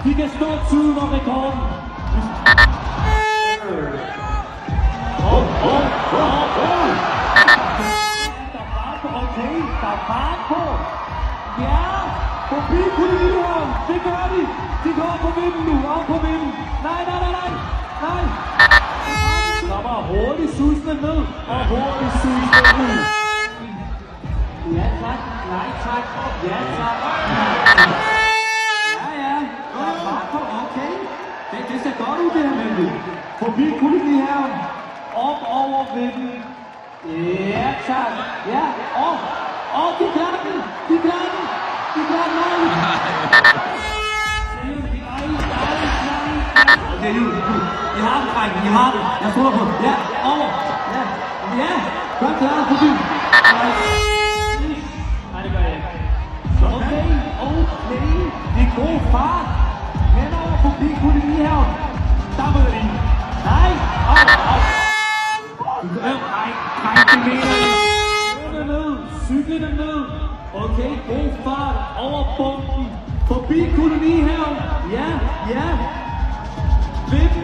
De kan stå tiden om rekorden. Okay, der er fart på. Ja, forbi kolonihøren. Det gør de. De går på vinden nu. Op på vinden. Nej. Der var hurtigt susende ned. Og hurtigt susende ud. Ja tak. Nej tak. Ja tak. Ja. Der er fart på. Okay. Det ser godt ud det her med. Forbi kolonihøren. Op over vinden. Ja, tak. Ja, og de klarer den. Okay, I har det, drengen. I har det. Jeg tror på det. Ja, over. Ja, godt klaret på byen. Nej, det gør jeg ikke. Okay. Det er god fart. Henover forbi kolonihøren. Der må det lige. Nej, Cyklerne ned. Okay, god fart over bomben. Forbi kolonihøren. Ja. Vippen